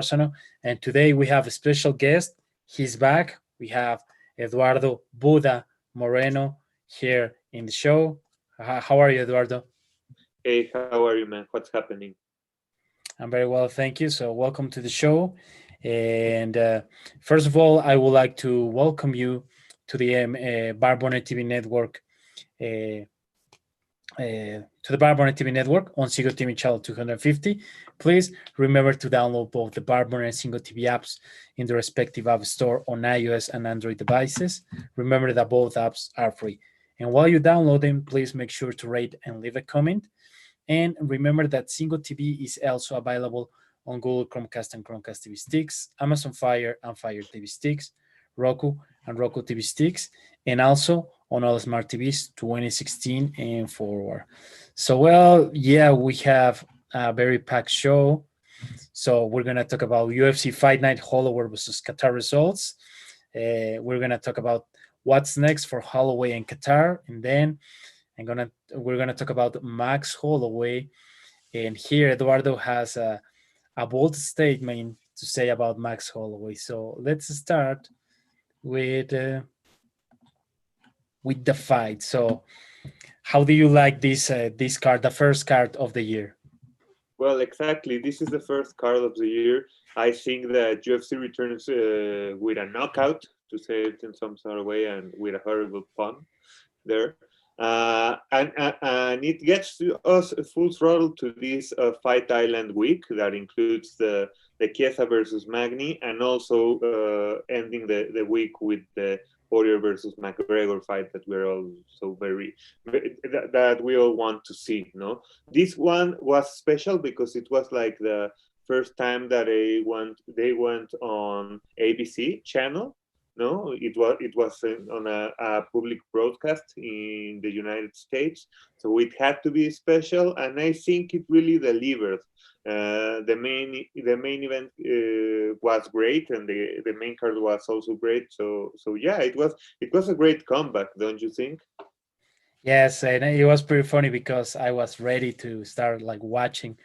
and today we have a special guest. He's back. We have Eduardo Buda Moreno here in the show. How are you, Eduardo? Hey, how are you, man? What's happening? I'm very well, thank you. So, welcome to the show. And first of all, I would like to welcome you to the BarnBurner TV network. Uh, to the BarnBurner TV network on Zingo TV channel 250. Please remember to download both the BarnBurner and Zingo TV apps in the respective app store on iOS and Android devices. Remember that both apps are free. And while you download them, please make sure to rate and leave a comment. And remember that Zingo TV is also available on Google Chromecast and Chromecast TV sticks, Amazon Fire and Fire TV sticks, Roku and Roku TV sticks, and also on all smart TVs 2016 and forward. So, well, yeah, we have a very packed show. So we're gonna talk about UFC Fight Night Holloway versus Qatar results. We're gonna talk about what's next for Holloway and Qatar, and then we're gonna talk about Max Holloway. And here Eduardo has a bold statement to say about Max Holloway. So let's start with uh, with the fight. So how do you like this card, the first card of the year? Well, exactly. This is the first card of the year. I think that UFC returns with a knockout, to say it in some sort of way, and with a horrible pun there. And it gets to us full throttle to this Fight Island week that includes the Chiesa versus Magny, and also ending the week with the Poirier versus McGregor fight that we're all so that we all want to see. No, this one was special because it was like the first time that they went on ABC channel. No, it was on a public broadcast in the United States, so it had to be special, and I think it really delivered. The main event was great, and the main card was also great. So yeah, it was a great comeback, don't you think? Yes, and it was pretty funny because I was ready to start like watching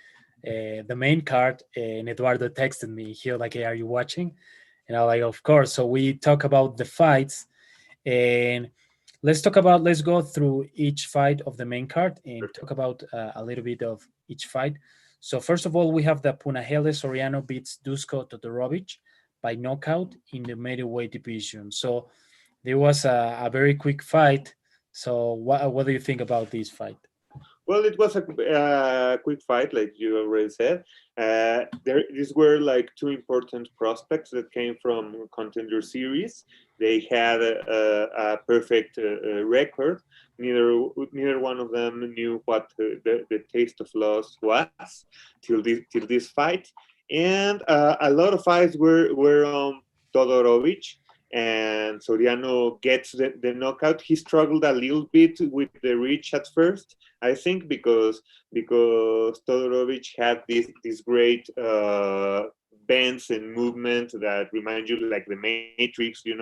the main card, and Eduardo texted me. He was like, "Hey, are you watching?" And I was like, "Of course." So we talk about the fights, and let's go through each fight of the main card and talk about a little bit of each fight. So first of all, we have the Punahele Soriano beats Dusko Todorovic by knockout in the middleweight division. So there was a very quick fight. So what do you think about this fight? Well, it was a quick fight, like you already said. These were like two important prospects that came from Contender Series. They had a perfect record. Neither one of them knew what the taste of loss was till this fight, and a lot of eyes were on Todorovic. And Soriano gets the knockout. He struggled a little bit with the reach at first, I think, because Todorovic had this great bends and movement that remind you like the Matrix, Hmm.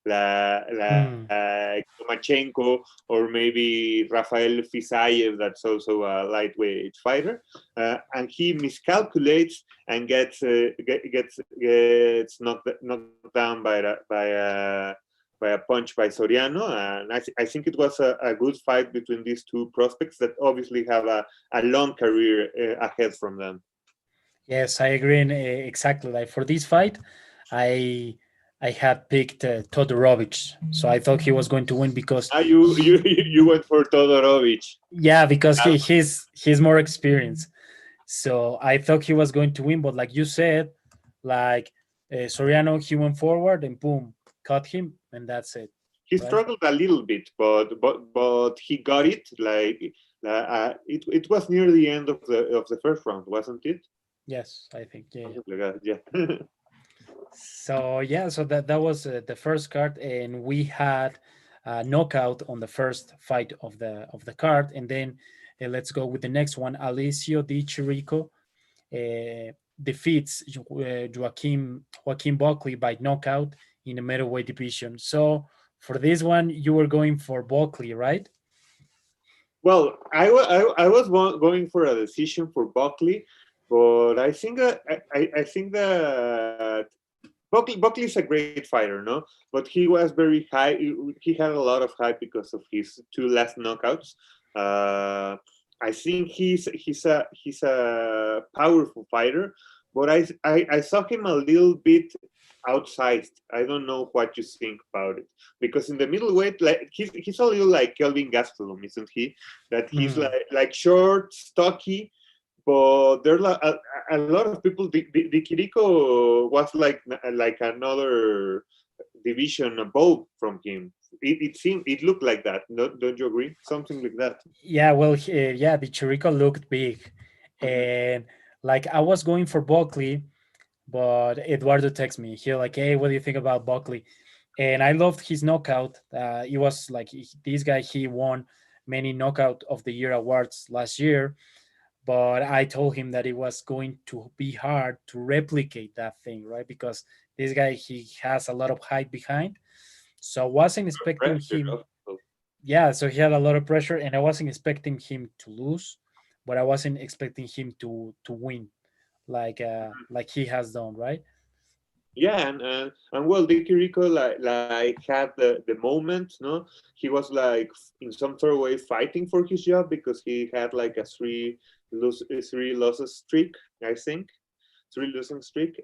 like Lomachenko, or maybe Rafael Fisayev, that's also a lightweight fighter, and he miscalculates and gets knocked down by a punch by Soriano, and I think it was a good fight between these two prospects that obviously have a long career ahead from them. Yes, I agree. And, exactly. Like for this fight, I I had picked Todorovic, so I thought he was going to win because You went for Todorovic. yeah, because he's more experienced. So I thought he was going to win, but like you said, like Soriano, he went forward and boom, caught him, and that's it, He right? struggled a little bit, but he got it. It was near the end of the first round, wasn't it? Yes, I think yeah. Yeah. Something like that. Yeah. So yeah, so that was the first card, and we had a knockout on the first fight of the card, and then let's go with the next one. Alicio Di Chirico defeats Joaquin Buckley by knockout in the middleweight division. So for this one, you were going for Buckley, right? Well, I was going for a decision for Buckley, But I think that Buckley is a great fighter, no? But he was very high. He had a lot of hype because of his two last knockouts. Uh, I think he's a powerful fighter, but I saw him a little bit outsized. I don't know what you think about it, because in the middleweight, like he's a little like Kelvin Gastelum, isn't he? That he's Mhm. like short, stocky, but there are a lot of people. The Kiriko was like another division above from him. It seemed, it looked like that. Don't you agree? Something like that. Yeah, well, yeah, the Chirico looked big, Mhm. and like I was going for Buckley, but Eduardo texted me. He like, "Hey, what do you think about Buckley?" And I loved his knockout. It was like this guy. He won many knockout of the year awards last year, but I told him that it was going to be hard to replicate that thing, right? Because this guy, he has a lot of hype behind. So I wasn't expecting Pressure him. also. Yeah, so he had a lot of pressure, and I wasn't expecting him to lose, but I wasn't expecting him to win, like he has done, right? Yeah, and well, Dicky Rico like had the moment, no? He was like in some sort of way fighting for his job because he had like a three losses streak, I think, three losing streak.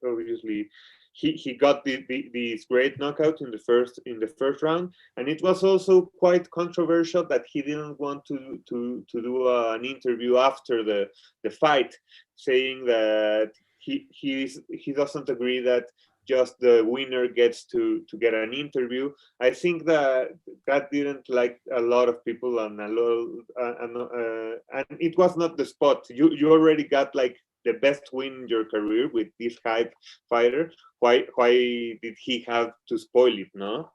Obviously, he got this great knockout in the first round, and it was also quite controversial that he didn't want to do an interview after the fight, saying that he doesn't agree that just the winner gets to get an interview. I think that that didn't like a lot of people, and a lot and it was not the spot. You already got like the best win in your career with this hype fighter. Why did he have to spoil it? No,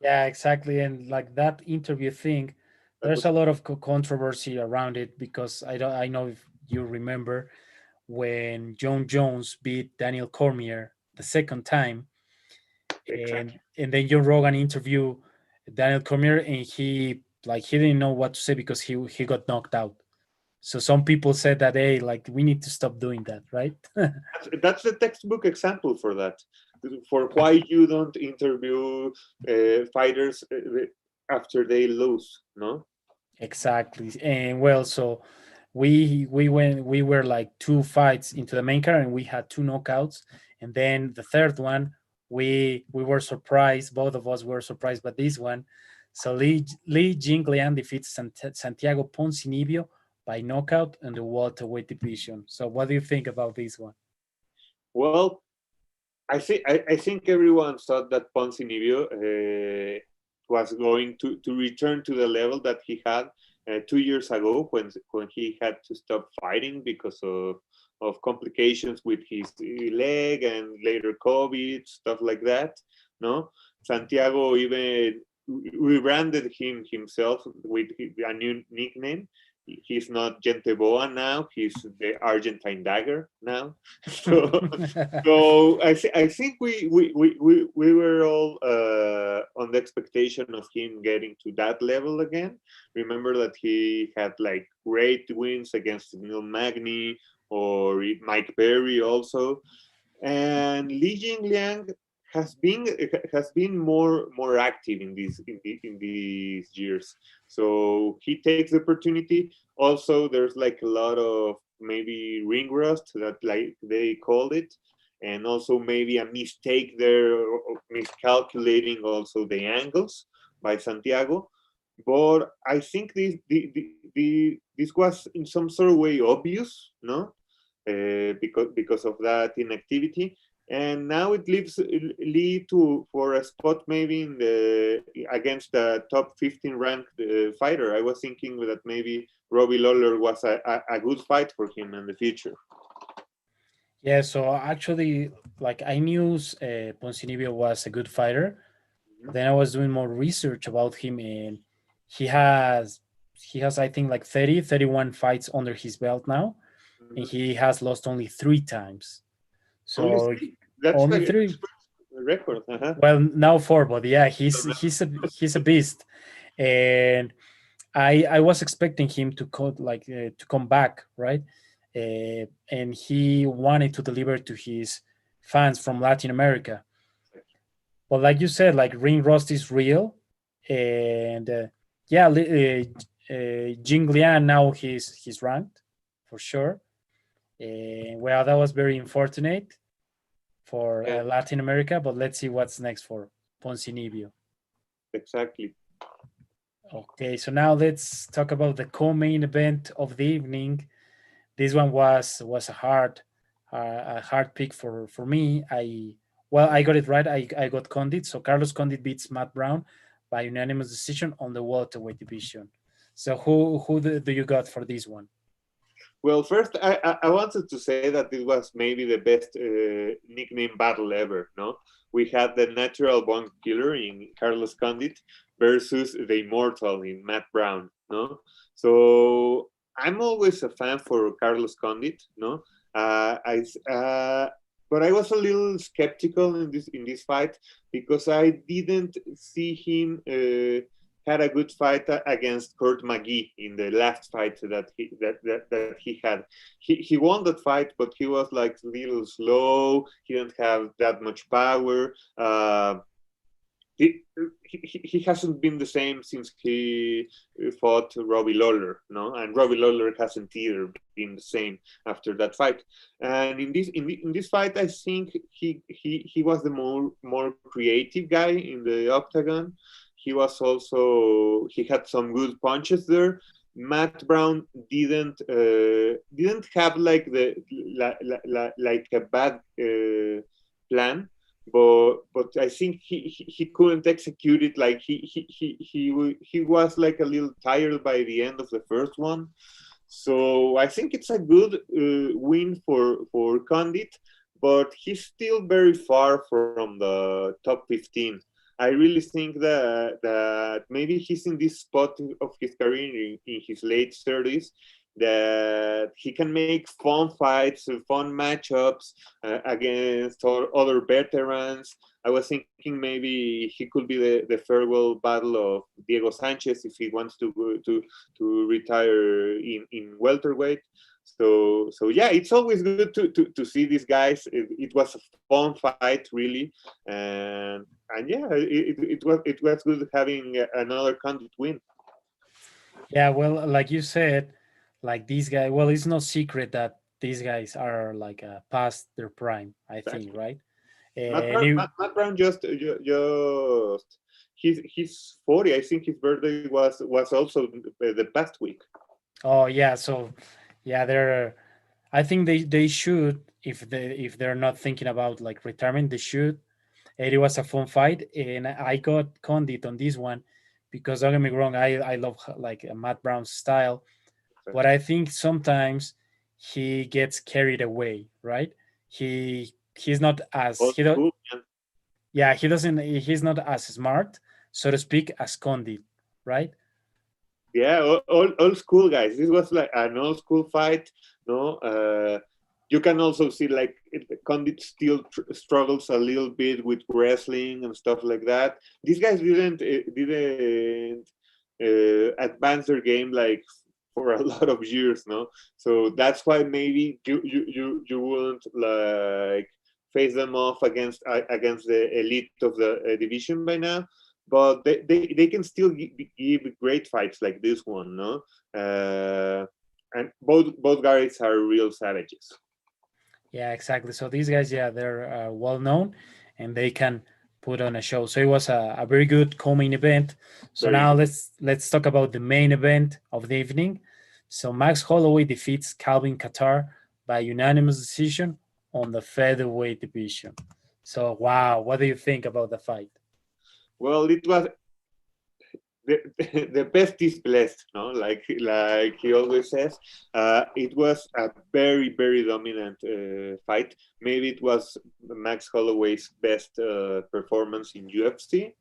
Yeah, exactly. And like that interview thing, that there's was a lot of controversy around it because I know if you remember when John Jones beat Daniel Cormier the second time, exactly. and then Joe Rogan interview Daniel Cormier, and he didn't know what to say because he got knocked out. So some people said that, hey, like we need to stop doing that, right? That's the textbook example for that. For why you don't interview fighters after they lose, no? Exactly. And well, so we were like two fights into the main card, and we had two knockouts, and then the third one we were surprised. Both of us were surprised by this one. So Li Jingliang defeats Santiago Poncinibio by knockout in the welterweight division. So what do you think about this one? Well, I think everyone thought that Poncinibio was going to return to the level that he had 2 years ago when he had to stop fighting because of complications with his leg and later COVID, stuff like that. No, Santiago even rebranded himself with a new nickname. He's not Genteboa now. He's the Argentine Dagger now. So I think we were all on the expectation of him getting to that level again. Remember that he had like great wins against Neil Magny or Mike Perry also, and Li Jingliang has been more active in these years. So he takes the opportunity. Also, there's like a lot of maybe ring rust that like they called it, and also maybe a mistake there, or miscalculating also the angles by Santiago. But I think this was in some sort of way obvious, no? Because of that inactivity, and now it leaves Lee to for a spot maybe in the against the top 15 ranked fighter. I was thinking that maybe Robbie Lawler was a good fight for him in the future. Yeah, so actually, like I knew Poncinibio was a good fighter. Mhm. Then I was doing more research about him, and he has he has I think like 31 fights under his belt now, and Mhm. he has lost only three times. Only So three. That's only like a three. record. Uh-huh. Well, now four, but yeah, he's a beast, and I was expecting him to to come back, right? And he wanted to deliver to his fans from Latin America. But like you said, like ring rust is real, and yeah, Jing Lian now he's ranked for sure. Well, that was very unfortunate for Yeah, Latin America, but let's see what's next for Poncinibio. exactly. Okay, so now let's talk about the co-main event of the evening. This one was a hard pick for me. I got it right. I got Condit. So Carlos Condit beats Matt Brown by unanimous decision on the welterweight division. So who do you got for this one? Well, first, I wanted to say that this was maybe the best nickname battle ever. No, we had the natural born killer in Carlos Condit versus the immortal in Matt Brown. No, so I'm always a fan for Carlos Condit. No, I but I was a little skeptical in this fight because I didn't see him. Had a good fight against Kurt McGee in the last fight that he had. He won that fight, but he was like a little slow. He didn't have that much power. He hasn't been the same since he fought Robbie Lawler, no, and Robbie Lawler hasn't either been the same after that fight. And in this fight, I think he was the more creative guy in the octagon. He was also he had some good punches there. Matt Brown didn't have like like a bad plan, but I think he couldn't execute it. Like he was like a little tired by the end of the first one. So I think it's a good win for Condit, but he's still very far from the top 15. I really think that maybe he's in this spot of his career in his late 30s that he can make fun fights, fun matchups against other veterans. I was thinking maybe he could be the farewell battle of Diego Sanchez if he wants to retire in welterweight. So yeah, it's always good to see these guys. It was a fun fight, really, and yeah, it was good having another Condit win. Yeah, well, like you said, like these guys. Well, it's no secret that these guys are like past their prime. I think, Exactly. right? And Matt Brown just he's 40. I think his birthday was also the past week. oh yeah, so yeah, they're. I think they should if they're not thinking about like retirement, they should. It was a fun fight, and I got Condit on this one because don't get me wrong, I love like Matt Brown's style, but I think sometimes he gets carried away, right? He's not as Old school, man. yeah, he's not as smart, so to speak, as Condit, right? Yeah, old school guys. This was like an old school fight. No, you can also see like Condit still struggles a little bit with wrestling and stuff like that. These guys didn't advance their game like for a lot of years, no. So that's why maybe you wouldn't like face them off against the elite of the division by now, but they can still give great fights like this one, no? And both guys are real savages. Yeah, exactly. So these guys, yeah, they're well known, and they can put on a show. So it was a very good co-main event. So Very now good. let's talk about the main event of the evening. So Max Holloway defeats Calvin Qatar by unanimous decision on the featherweight division. So wow, what do you think about the fight? Well, it was the, the best is blessed, no? Like he always says, it was a very dominant fight. Maybe it was Max Holloway's best performance in UFC.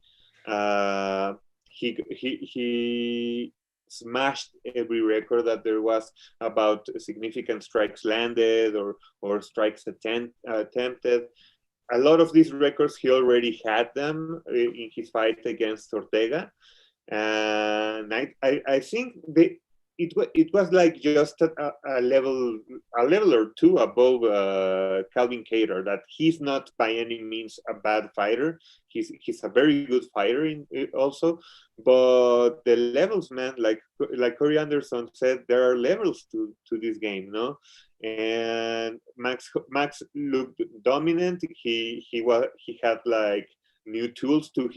Uh, he smashed every record that there was about significant strikes landed or strikes attempted. A lot of these records he already had them in his fight against Ortega, and I think it was like just a level or two above Calvin Cater. That he's not by any means a bad fighter. He's a very good fighter also, but the levels, man, like Corey Anderson said, there are levels to this game, no. And Max looked dominant. He had like new tools to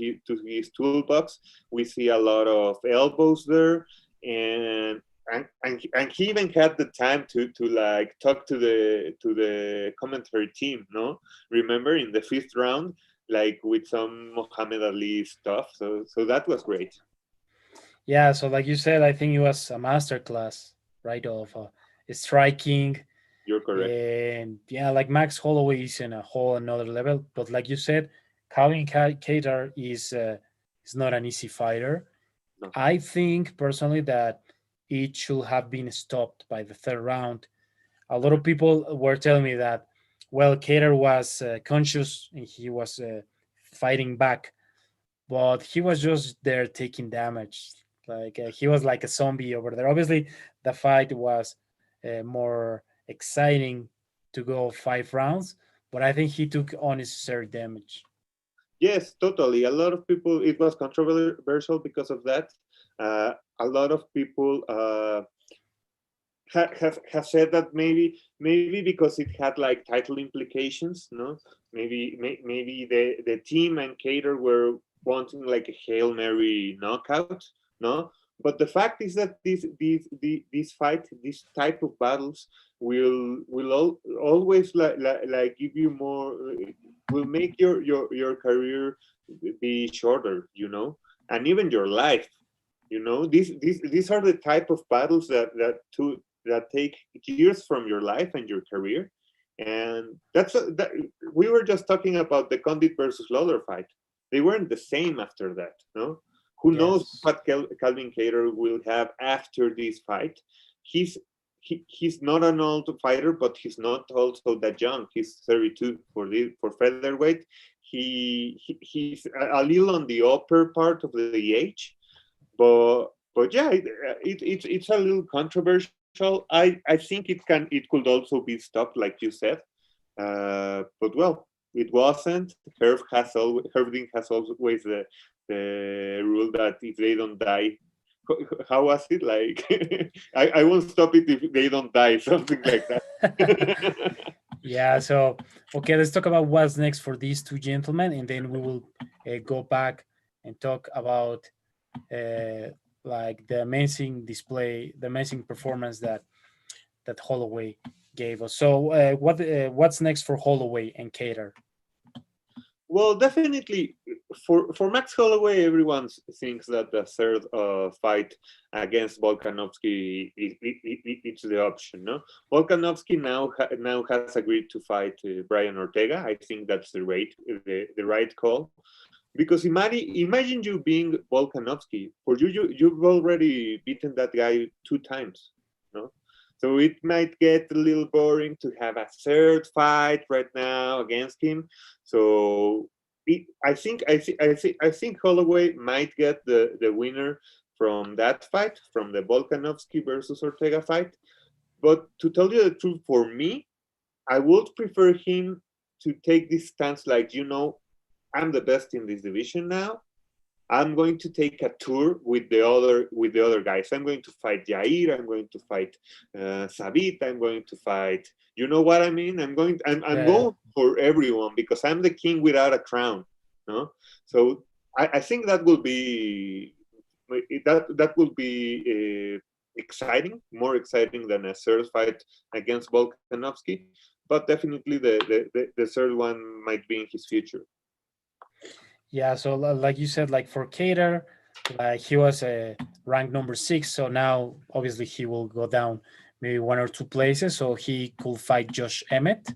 his toolbox. We see a lot of elbows there, and he even had the time to like talk to the commentary team. No, remember in the fifth round, like with some Muhammad Ali stuff. So that was great. Yeah, so like you said, I think it was a master class, right, of striking. You're correct. And yeah, like Max Holloway is in a whole another level. But like you said, Calvin Cater is not an easy fighter. No. I think personally that it should have been stopped by the third round. A lot of people were telling me that, well, Cater was conscious and he was fighting back, but he was just there taking damage. Like he was like a zombie over there. Obviously, the fight was more exciting to go 5 rounds, but I think he took unnecessary damage. Yes, totally. A lot of people. It was controversial because of that. A lot of people have said that maybe because it had like title implications. No, maybe the team and Cater were wanting like a Hail Mary knockout. No, but the fact is that this fight, this type of battles always like give you more, will make your career be shorter, and even your life. These are the type of battles that take years from your life and your career. And that we were just talking about the Condit versus Lawler fight. They weren't the same after that. No, who knows Yes. what Calvin Cater will have after this fight. He's not an old fighter, but he's not also that young. He's 32 for featherweight. He's a little on the upper part of the age, but yeah, it's a little controversial. I think it could also be stopped, like you said. But well, it wasn't. Herving has always the rule that if they don't die, how was it like? I won't stop it if they don't die, something like that. Yeah, so okay, let's talk about what's next for these two gentlemen, and then we will go back and talk about uh, like the amazing display, the amazing performance that Holloway gave us. So what's next for Holloway and Cater? Well, definitely for Max Holloway, everyone thinks that the third fight against Volkanovski it's the option. No, Volkanovski now has agreed to fight Brian Ortega. I think that's the right call, because imagine you being Volkanovski. For you've already beaten that guy 2 times. No, so it might get a little boring to have a third fight right now against him. So I think Holloway might get the winner from that fight, from the Volkanovski versus Ortega fight. But to tell you the truth, for me, I would prefer him to take this stance, like, I'm the best in this division now. I'm going to take a tour with the other guys. I'm going to fight Jair. I'm going to fight Sabit. I'm going to fight. You know what I mean? I'm Yeah, going for everyone because I'm the king without a crown. No, so I think that will be exciting, more exciting than a third fight against Volkanovski. But definitely the third one might be in his future. yeah. So like you said, like for Cater, like he was a ranked number 6, so now obviously he will go down maybe 1 or 2 places, so he could fight Josh Emmett,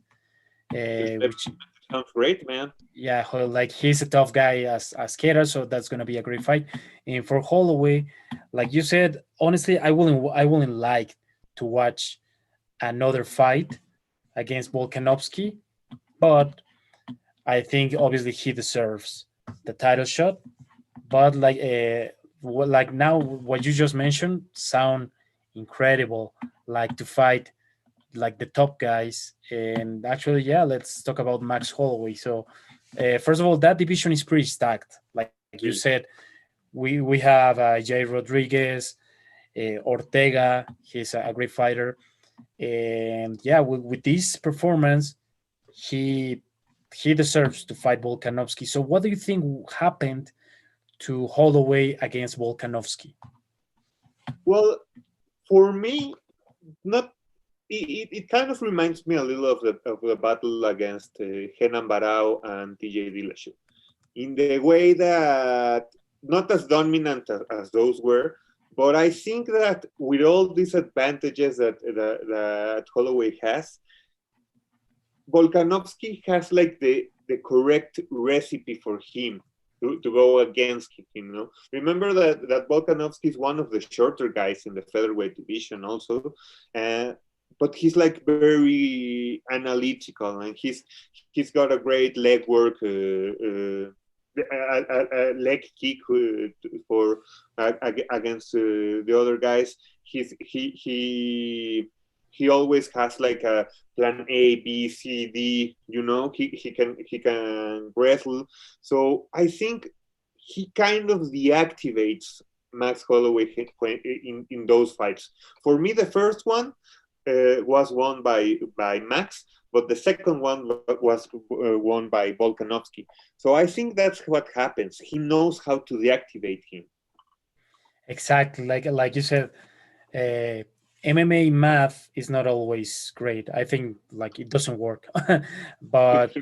which Sounds great, man. yeah, like he's a tough guy as Cater, so that's gonna be a great fight. And for Holloway, like you said, honestly, I wouldn't like to watch another fight against Volkanovski, but I think obviously he deserves the title shot. But like like now what you just mentioned sound incredible, like to fight like the top guys. And actually, yeah, let's talk about Max Holloway. So first of all, that division is pretty stacked, like you said. Really. We have Jay Rodriguez, Ortega. He's a great fighter, and yeah, with this performance, he he deserves to fight Volkanovski. So what do you think happened to Holloway against Volkanovski? Well, for me, not it kind of reminds me a little of the battle against Henan Barao and TJ Dillashaw, in the way that not as dominant as those were, but I think that with all these advantages that Holloway has, Volkanovski has like the correct recipe for him to go against him. You know, remember that Volkanovski is one of the shorter guys in the featherweight division, also, uh, but he's like very analytical, and he's got a great leg work. A leg kick for against the other guys. He always has like a plan A, B, C, D. You know, he can wrestle. So I think he kind of deactivates Max Holloway in those fights. For me, the first one was won by Max, but the second one was won by Volkanovski. So I think that's what happens. He knows how to deactivate him. Exactly, like you said, uh, MMA math is not always great. I think like it doesn't work, but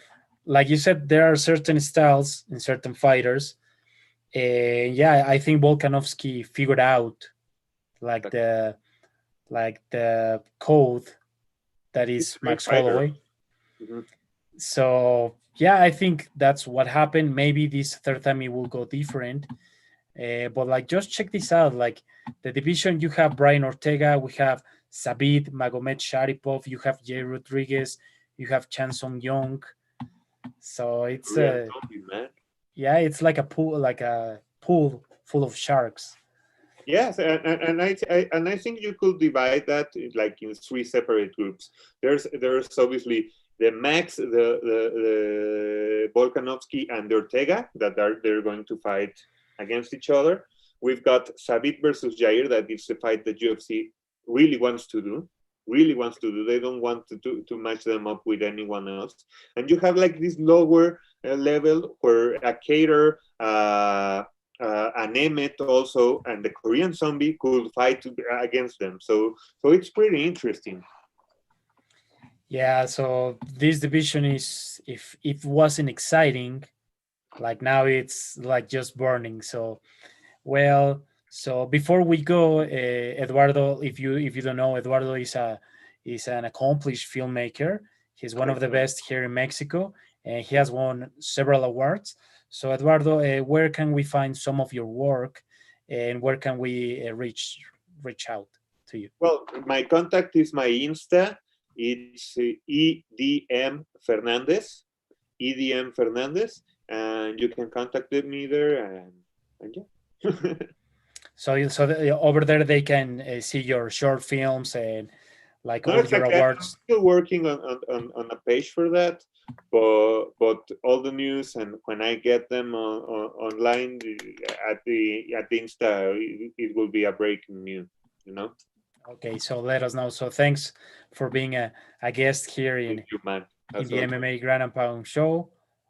like you said, there are certain styles in certain fighters. Yeah, I think Volkanovski figured out like the like the code that He's is a great Max fighter. Holloway. Mm-hmm. So yeah, I think that's what happened. Maybe this third time it will go different. But like, just check this out. Like the division, you have Brian Ortega, we have Sabit Magomed Sharipov, you have Jay Rodriguez, you have Chan Song Young. So it's Korean zombie, man. yeah, it's like a pool full of sharks. Yes, and I think you could divide that like in three separate groups. There's obviously the Max, the Volkanovski, and the Ortega that they're going to fight against each other. We've got Sabit versus Jair, that is the fight that UFC really wants to do. Really wants to do. They don't want to match them up with anyone else. And you have like this lower level where a Cater, an Emmet also, and the Korean zombie could fight against them. So it's pretty interesting. Yeah, so this division is, if it wasn't exciting, like now it's like just burning. So well, so before we go, Eduardo, if you don't know, Eduardo is an accomplished filmmaker. He's one of the Excellent. best here in Mexico, and he has won several awards. So Eduardo, where can we find some of your work, and where can we reach out to you? Well, my contact is my Insta. It's EDM Fernandez, EDM Fernandez, and you can contact me there. And yeah. So over there they can see your short films and like Not all your exactly. I'm awards. still working on a page for that, but all the news, and when I get them online at the Insta, it will be a breaking news. You know. Okay, so let us know. So thanks for being a guest here Thank you, man. in As the always. MMA Grand and Pound show.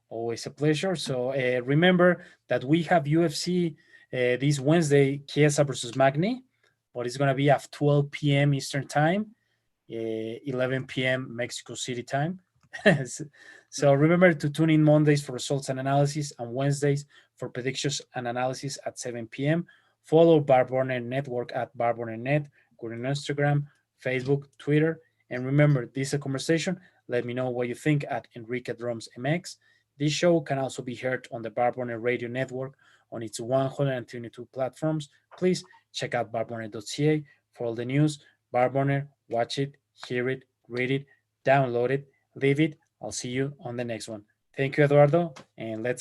Always a pleasure. So remember that we have UFC this Wednesday, Chiesa versus Magni, but it's going to be at 12 p.m. Eastern Time, 11 p.m. Mexico City time. So remember to tune in Mondays for results and analysis, and Wednesdays for predictions and analysis at 7 p.m. Follow BarnBurner Network at BarnBurner.net. Go to Instagram, Facebook, Twitter. And remember, this is a conversation. Let me know what you think at Enrique Drums MX. This show can also be heard on the BarnBurner Radio Network on its 122 platforms. Please check out barburner.ca for all the news. BarnBurner, watch it, hear it, read it, download it, leave it. I'll see you on the next one. Thank you, Eduardo, and let's